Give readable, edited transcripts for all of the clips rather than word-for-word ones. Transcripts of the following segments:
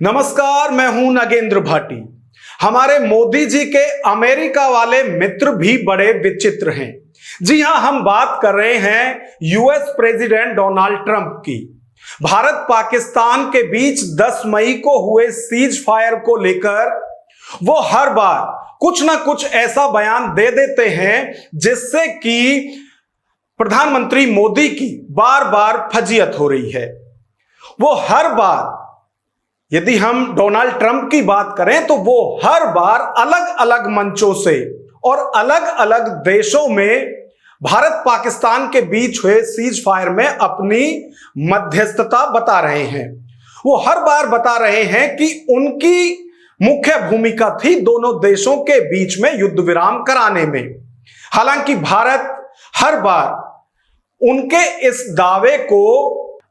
नमस्कार, मैं हूं नागेंद्र भाटी। हमारे मोदी जी के अमेरिका वाले मित्र भी बड़े विचित्र हैं। जी हां, हम बात कर रहे हैं यूएस प्रेसिडेंट डोनाल्ड ट्रंप की। भारत पाकिस्तान के बीच 10 मई को हुए सीज फायर को लेकर वो हर बार कुछ ना कुछ ऐसा बयान दे देते हैं जिससे कि प्रधानमंत्री मोदी की बार बार फजीयत हो रही है। वो हर बार, यदि हम डोनाल्ड ट्रंप की बात करें तो वो हर बार अलग अलग मंचों से और अलग अलग देशों में भारत पाकिस्तान के बीच हुए सीज फायर में अपनी मध्यस्थता बता रहे हैं। वो हर बार बता रहे हैं कि उनकी मुख्य भूमिका थी दोनों देशों के बीच में युद्ध विराम कराने में। हालांकि भारत हर बार उनके इस दावे को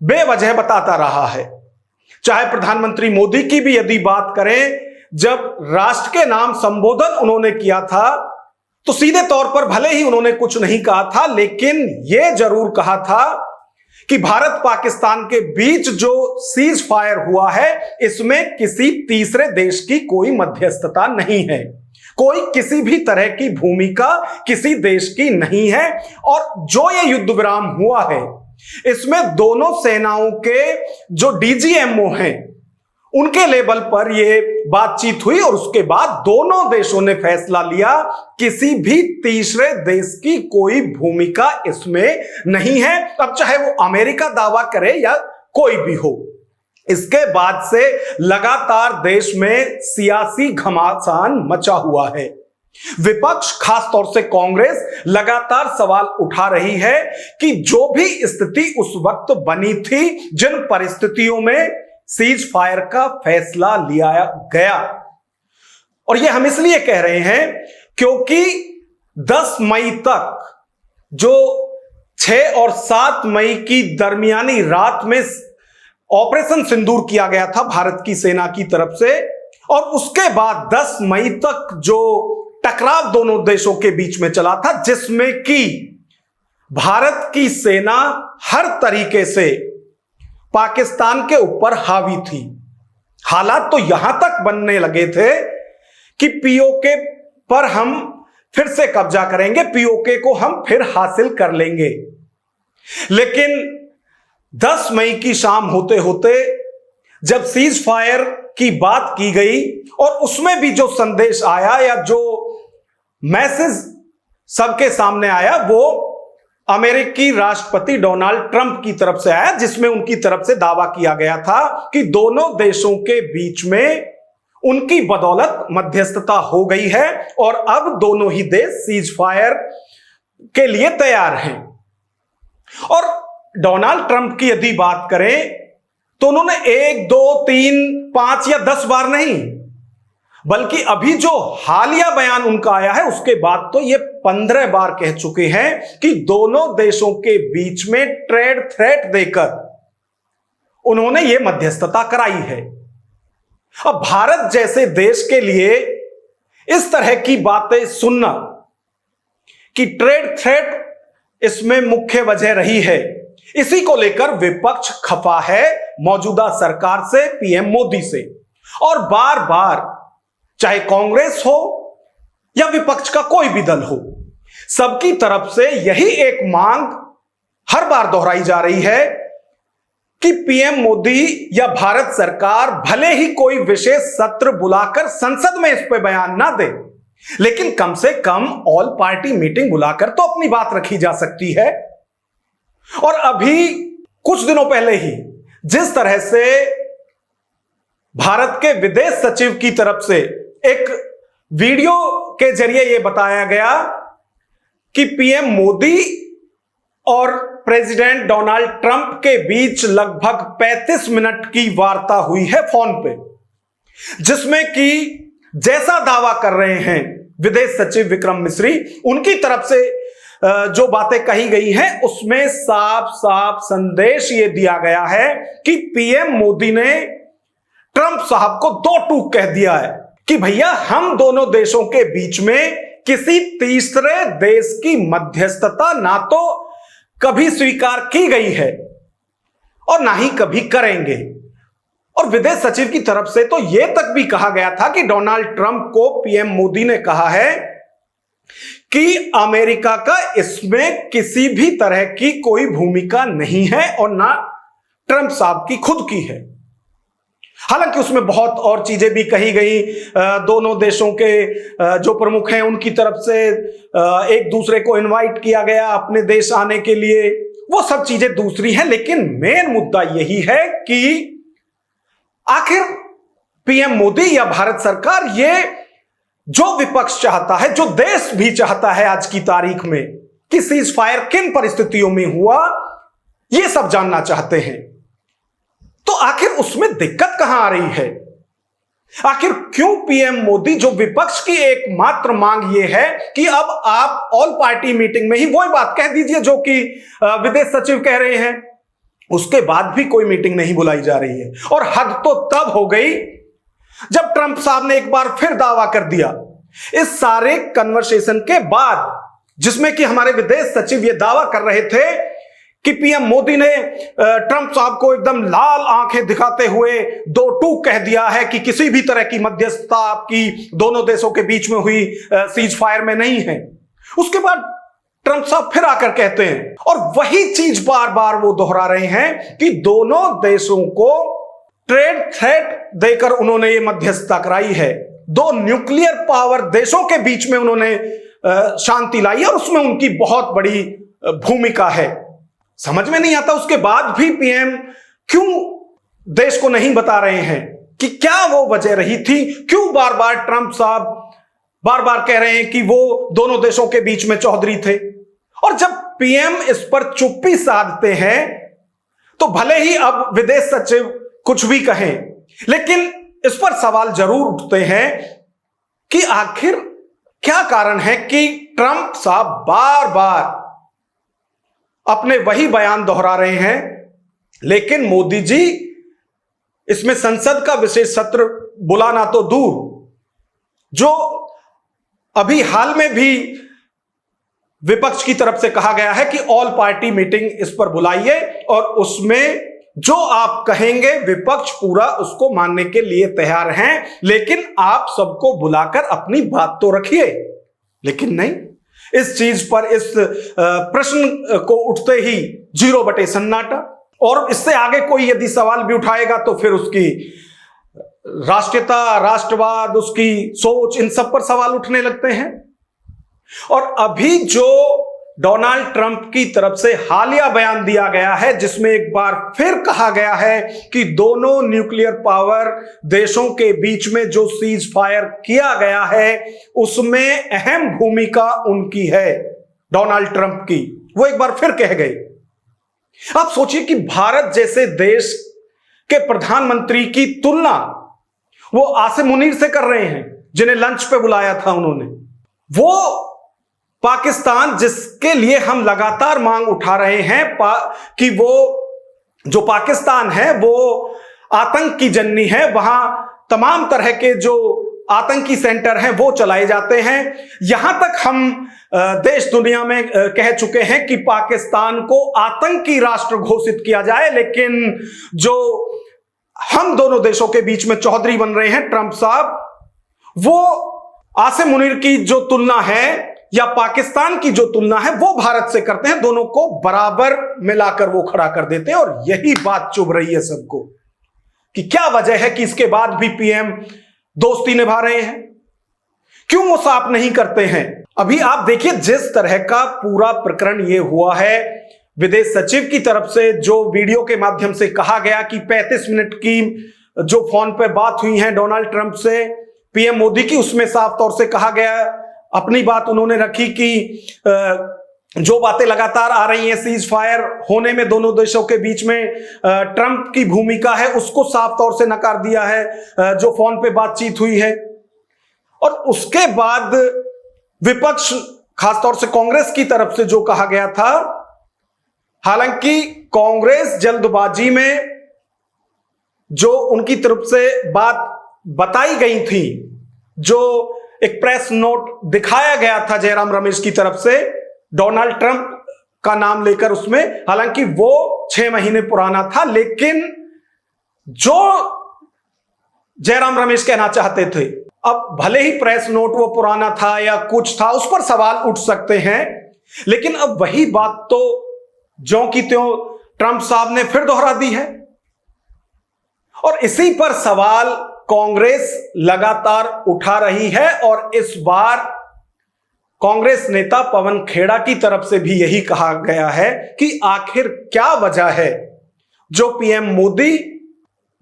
बेवजह बताता रहा है। चाहे प्रधानमंत्री मोदी की भी यदि बात करें, जब राष्ट्र के नाम संबोधन उन्होंने किया था तो सीधे तौर पर भले ही उन्होंने कुछ नहीं कहा था, लेकिन यह जरूर कहा था कि भारत पाकिस्तान के बीच जो सीज फायर हुआ है इसमें किसी तीसरे देश की कोई मध्यस्थता नहीं है, कोई किसी भी तरह की भूमिका किसी देश की नहीं है। और जो ये युद्ध विराम हुआ है इसमें दोनों सेनाओं के जो डीजीएमओ हैं उनके लेवल पर यह बातचीत हुई और उसके बाद दोनों देशों ने फैसला लिया किसी भी तीसरे देश की कोई भूमिका इसमें नहीं है। अब चाहे वो अमेरिका दावा करे या कोई भी हो। इसके बाद से लगातार देश में सियासी घमासान मचा हुआ है। विपक्ष, खासतौर से कांग्रेस, लगातार सवाल उठा रही है कि जो भी स्थिति उस वक्त बनी थी, जिन परिस्थितियों में सीज फायर का फैसला लिया गया, और यह हम इसलिए कह रहे हैं क्योंकि 10 मई तक जो 6 और 7 मई की दरमियानी रात में ऑपरेशन सिंदूर किया गया था भारत की सेना की तरफ से, और उसके बाद 10 मई तक जो टकराव दोनों देशों के बीच में चला था, जिसमें कि भारत की सेना हर तरीके से पाकिस्तान के ऊपर हावी थी। हालात तो यहां तक बनने लगे थे कि पीओके पर हम फिर से कब्जा करेंगे, पीओके को हम फिर हासिल कर लेंगे। लेकिन 10 मई की शाम होते होते जब सीज फायर की बात की गई और उसमें भी जो संदेश आया या जो मैसेज सबके सामने आया वो अमेरिकी राष्ट्रपति डोनाल्ड ट्रंप की तरफ से आया, जिसमें उनकी तरफ से दावा किया गया था कि दोनों देशों के बीच में उनकी बदौलत मध्यस्थता हो गई है और अब दोनों ही देश सीज फायर के लिए तैयार हैं। और डोनाल्ड ट्रंप की यदि बात करें तो उन्होंने 1, 2, 3, 5 या 10 बार नहीं, बल्कि अभी जो हालिया बयान उनका आया है उसके बाद तो ये 15 बार कह चुके हैं कि दोनों देशों के बीच में ट्रेड थ्रेट देकर उन्होंने ये मध्यस्थता कराई है। अब भारत जैसे देश के लिए इस तरह की बातें सुनना कि ट्रेड थ्रेट इसमें मुख्य वजह रही है, इसी को लेकर विपक्ष खफा है मौजूदा सरकार से, पीएम मोदी से। और बार बार चाहे कांग्रेस हो या विपक्ष का कोई भी दल हो, सबकी तरफ से यही एक मांग हर बार दोहराई जा रही है कि पीएम मोदी या भारत सरकार भले ही कोई विशेष सत्र बुलाकर संसद में इस पर बयान ना दे, लेकिन कम से कम ऑल पार्टी मीटिंग बुलाकर तो अपनी बात रखी जा सकती है। और अभी कुछ दिनों पहले ही जिस तरह से भारत के विदेश सचिव की तरफ से एक वीडियो के जरिए यह बताया गया कि पीएम मोदी और प्रेसिडेंट डोनाल्ड ट्रंप के बीच लगभग 35 मिनट की वार्ता हुई है फोन पे, जिसमें कि जैसा दावा कर रहे हैं विदेश सचिव विक्रम मिस्री, उनकी तरफ से जो बातें कही गई हैं उसमें साफ साफ संदेश यह दिया गया है कि पीएम मोदी ने ट्रंप साहब को 2 टूक कह दिया है कि भैया हम दोनों देशों के बीच में किसी तीसरे देश की मध्यस्थता ना तो कभी स्वीकार की गई है और ना ही कभी करेंगे। और विदेश सचिव की तरफ से तो यह तक भी कहा गया था कि डोनाल्ड ट्रंप को पीएम मोदी ने कहा है कि अमेरिका का इसमें किसी भी तरह की कोई भूमिका नहीं है और ना ट्रंप साहब की खुद की है। हालांकि उसमें बहुत और चीजें भी कही गई, दोनों देशों के जो प्रमुख हैं उनकी तरफ से एक दूसरे को इनवाइट किया गया अपने देश आने के लिए, वो सब चीजें दूसरी हैं। लेकिन मेन मुद्दा यही है कि आखिर पीएम मोदी या भारत सरकार ये जो विपक्ष चाहता है, जो देश भी चाहता है आज की तारीख में कि सीज फायर किन परिस्थितियों में हुआ, ये सब जानना चाहते हैं। तो आखिर उसमें दिक्कत कहां आ रही है? आखिर क्यों पीएम मोदी, जो विपक्ष की एकमात्र मांग यह है कि अब आप ऑल पार्टी मीटिंग में ही वही बात कह दीजिए जो कि विदेश सचिव कह रहे हैं, उसके बाद भी कोई मीटिंग नहीं बुलाई जा रही है। और हद तो तब हो गई जब ट्रंप साहब ने एक बार फिर दावा कर दिया इस सारे कन्वर्सेशन के बाद, जिसमें कि हमारे विदेश सचिव ये दावा कर रहे थे कि पीएम मोदी ने ट्रंप साहब को एकदम लाल आंखें दिखाते हुए दो टूक कह दिया है कि किसी भी तरह की मध्यस्थता आपकी दोनों देशों के बीच में हुई सीज फायर में नहीं है। उसके बाद ट्रंप साहब फिर आकर कहते हैं और वही चीज बार बार वो दोहरा रहे हैं कि दोनों देशों को ट्रेड थ्रेट देकर उन्होंने ये मध्यस्थता कराई है। दो न्यूक्लियर पावर देशों के बीच में उन्होंने शांति लाई है और उसमें उनकी बहुत बड़ी भूमिका है। समझ में नहीं आता उसके बाद भी पीएम क्यों देश को नहीं बता रहे हैं कि क्या वो वजह रही थी, क्यों बार बार ट्रंप साहब बार बार कह रहे हैं कि वो दोनों देशों के बीच में चौधरी थे। और जब पीएम इस पर चुप्पी साधते हैं तो भले ही अब विदेश सचिव कुछ भी कहें, लेकिन इस पर सवाल जरूर उठते हैं कि आखिर क्या कारण है कि ट्रंप साहब बार बार अपने वही बयान दोहरा रहे हैं, लेकिन मोदी जी इसमें संसद का विशेष सत्र बुलाना तो दूर, जो अभी हाल में भी विपक्ष की तरफ से कहा गया है कि ऑल पार्टी मीटिंग इस पर बुलाइए और उसमें जो आप कहेंगे विपक्ष पूरा उसको मानने के लिए तैयार हैं, लेकिन आप सबको बुलाकर अपनी बात तो रखिए। लेकिन नहीं, इस चीज पर इस प्रश्न को उठते ही 0 सन्नाटा। और इससे आगे कोई यदि सवाल भी उठाएगा तो फिर उसकी राष्ट्रीयता, राष्ट्रवाद, उसकी सोच, इन सब पर सवाल उठने लगते हैं। और अभी जो डोनाल्ड ट्रंप की तरफ से हालिया बयान दिया गया है, जिसमें एक बार फिर कहा गया है कि दोनों न्यूक्लियर पावर देशों के बीच में जो सीज फायर किया गया है उसमें अहम भूमिका उनकी है, डोनाल्ड ट्रंप की, वो एक बार फिर कह गए। आप सोचिए कि भारत जैसे देश के प्रधानमंत्री की तुलना वो आसिम मुनीर से कर रहे हैं, जिन्हें लंच पे बुलाया था उन्होंने। वो पाकिस्तान, जिसके लिए हम लगातार मांग उठा रहे हैं कि वो जो पाकिस्तान है वो आतंक की जननी है, वहां तमाम तरह के जो आतंकी सेंटर हैं वो चलाए जाते हैं। यहां तक हम देश दुनिया में कह चुके हैं कि पाकिस्तान को आतंकी राष्ट्र घोषित किया जाए, लेकिन जो हम दोनों देशों के बीच में चौधरी बन रहे हैं ट्रंप साहब, वो आसिम मुनीर की जो तुलना है या पाकिस्तान की जो तुलना है वो भारत से करते हैं, दोनों को बराबर मिलाकर वो खड़ा कर देते हैं। और यही बात चुभ रही है सबको कि क्या वजह है कि इसके बाद भी पीएम दोस्ती निभा रहे हैं, क्यों वो साफ नहीं करते हैं। अभी आप देखिए जिस तरह का पूरा प्रकरण ये हुआ है, विदेश सचिव की तरफ से जो वीडियो के माध्यम से कहा गया कि 35 मिनट की जो फोन पे बात हुई है डोनाल्ड ट्रंप से पीएम मोदी की, उसमें साफ तौर से कहा गया, अपनी बात उन्होंने रखी कि जो बातें लगातार आ रही हैं सीज फायर होने में दोनों देशों के बीच में ट्रंप की भूमिका है, उसको साफ तौर से नकार दिया है जो फोन पे बातचीत हुई है। और उसके बाद विपक्ष, खासतौर से कांग्रेस की तरफ से जो कहा गया था, हालांकि कांग्रेस जल्दबाजी में जो उनकी तरफ से बात बताई गई थी, जो एक प्रेस नोट दिखाया गया था जयराम रमेश की तरफ से डोनाल्ड ट्रंप का नाम लेकर, उसमें हालांकि वो 6 महीने पुराना था, लेकिन जो जयराम रमेश कहना चाहते थे। अब भले ही प्रेस नोट वो पुराना था या कुछ था, उस पर सवाल उठ सकते हैं, लेकिन अब वही बात तो ज्यों की त्यों ट्रंप साहब ने फिर दोहरा दी है। और इसी पर सवाल कांग्रेस लगातार उठा रही है और इस बार कांग्रेस नेता पवन खेड़ा की तरफ से भी यही कहा गया है कि आखिर क्या वजह है जो पीएम मोदी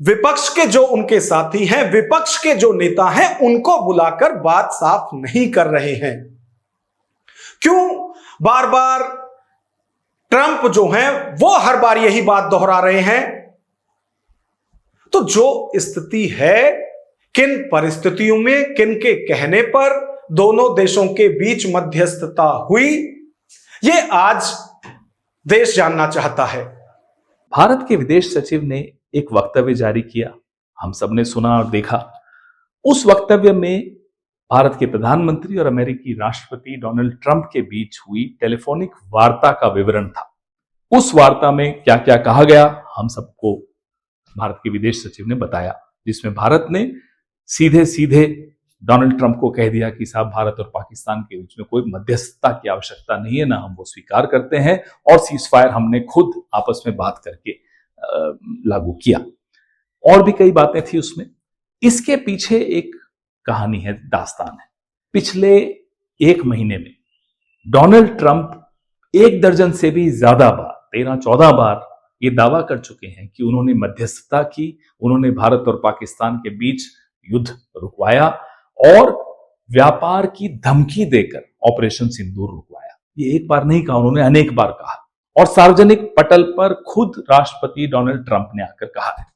विपक्ष के जो उनके साथी हैं, विपक्ष के जो नेता हैं, उनको बुलाकर बात साफ नहीं कर रहे हैं। क्यों बार बार ट्रंप जो हैं वो हर बार यही बात दोहरा रहे हैं? तो जो स्थिति है, किन परिस्थितियों में, किन के कहने पर दोनों देशों के बीच मध्यस्थता हुई, ये आज देश जानना चाहता है। भारत के विदेश सचिव ने एक वक्तव्य जारी किया, हम सबने सुना और देखा। उस वक्तव्य में भारत के प्रधानमंत्री और अमेरिकी राष्ट्रपति डोनाल्ड ट्रंप के बीच हुई टेलीफोनिक वार्ता का विवरण था। उस वार्ता में क्या क्या कहा गया, हम सबको भारत के विदेश सचिव ने बताया, जिसमें भारत ने सीधे सीधे डोनाल्ड ट्रंप को कह दिया कि साहब, भारत और पाकिस्तान के बीच में कोई मध्यस्थता की आवश्यकता नहीं है, ना हम वो स्वीकार करते हैं, और सीजफायर हमने खुद आपस में बात करके लागू किया। और भी कई बातें थी उसमें। इसके पीछे एक कहानी है, दास्तान है। पिछले एक महीने में डोनाल्ड ट्रंप 1 दर्जन से भी ज्यादा बार, 13-14 बार ये दावा कर चुके हैं कि उन्होंने मध्यस्थता की, उन्होंने भारत और पाकिस्तान के बीच युद्ध रुकवाया और व्यापार की धमकी देकर ऑपरेशन सिंदूर रुकवाया। ये एक बार नहीं कहा, उन्होंने अनेक बार कहा, और सार्वजनिक पटल पर खुद राष्ट्रपति डोनाल्ड ट्रंप ने आकर कहा है।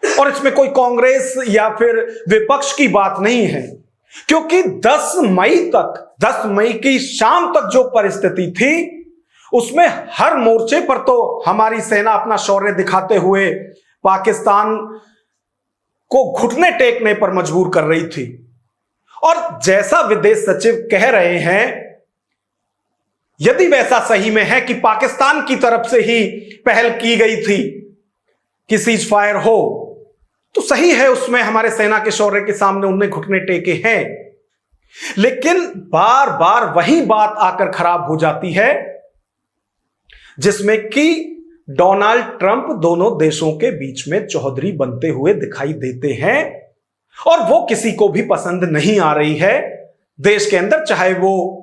और इसमें कोई कांग्रेस या फिर विपक्ष की बात नहीं है, क्योंकि 10 मई की शाम तक जो परिस्थिति थी, उसमें हर मोर्चे पर तो हमारी सेना अपना शौर्य दिखाते हुए पाकिस्तान को घुटने टेकने पर मजबूर कर रही थी। और जैसा विदेश सचिव कह रहे हैं, यदि वैसा सही में है कि पाकिस्तान की तरफ से ही पहल की गई थी कि सीज फायर हो, तो सही है, उसमें हमारे सेना के शौर्य के सामने उन्हें घुटने टेके हैं। लेकिन बार बार वही बात आकर खराब हो जाती है, जिसमें कि डोनाल्ड ट्रंप दोनों देशों के बीच में चौधरी बनते हुए दिखाई देते हैं, और वो किसी को भी पसंद नहीं आ रही है देश के अंदर, चाहे वो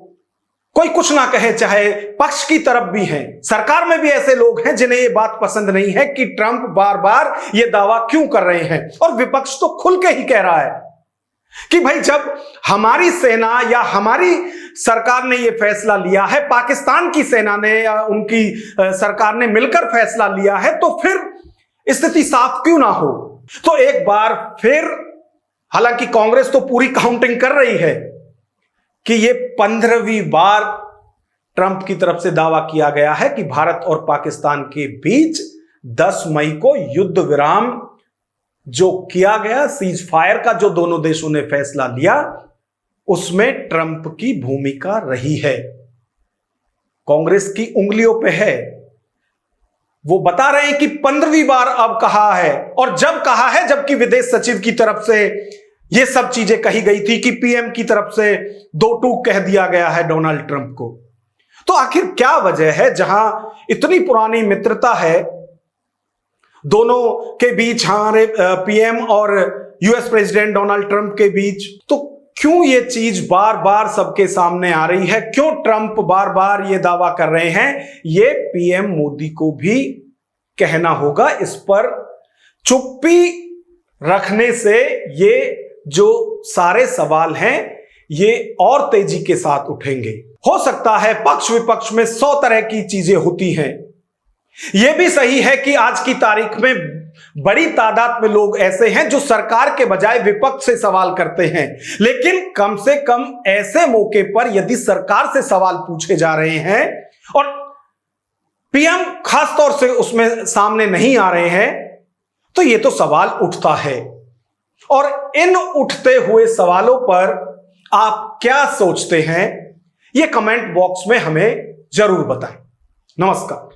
कोई कुछ ना कहे, चाहे पक्ष की तरफ भी हैं। सरकार में भी ऐसे लोग हैं जिन्हें ये बात पसंद नहीं है कि ट्रंप बार बार ये दावा क्यों कर रहे हैं। और विपक्ष तो खुल के ही कह रहा है कि भाई, जब हमारी सेना या हमारी सरकार ने ये फैसला लिया है, पाकिस्तान की सेना ने या उनकी सरकार ने मिलकर फैसला लिया है, तो फिर स्थिति साफ क्यों ना हो। तो एक बार फिर, हालांकि कांग्रेस तो पूरी काउंटिंग कर रही है कि ये 15वीं बार ट्रंप की तरफ से दावा किया गया है कि भारत और पाकिस्तान के बीच 10 मई को युद्ध विराम जो किया गया, सीज फायर का जो दोनों देशों ने फैसला लिया, उसमें ट्रंप की भूमिका रही है। कांग्रेस की उंगलियों पे है, वो बता रहे हैं कि 15वीं बार अब कहा है, और जब कहा है जबकि विदेश सचिव की तरफ से ये सब चीजें कही गई थी कि पीएम की तरफ से 2 टूक कह दिया गया है डोनाल्ड ट्रंप को। तो आखिर क्या वजह है, जहां इतनी पुरानी मित्रता है दोनों के बीच, हमारे पीएम और यूएस प्रेसिडेंट डोनाल्ड ट्रंप के बीच, तो क्यों ये चीज बार बार सबके सामने आ रही है? क्यों ट्रंप बार बार ये दावा कर रहे हैं? ये पीएम मोदी को भी कहना होगा। इस पर चुप्पी रखने से ये जो सारे सवाल हैं, ये और तेजी के साथ उठेंगे। हो सकता है पक्ष विपक्ष में 100 तरह की चीजें होती हैं। यह भी सही है कि आज की तारीख में बड़ी तादाद में लोग ऐसे हैं जो सरकार के बजाय विपक्ष से सवाल करते हैं, लेकिन कम से कम ऐसे मौके पर यदि सरकार से सवाल पूछे जा रहे हैं और पीएम खासतौर से उसमें सामने नहीं आ रहे हैं, तो यह तो सवाल उठता है। और इन उठते हुए सवालों पर आप क्या सोचते हैं, यह कमेंट बॉक्स में हमें जरूर बताएं। नमस्कार।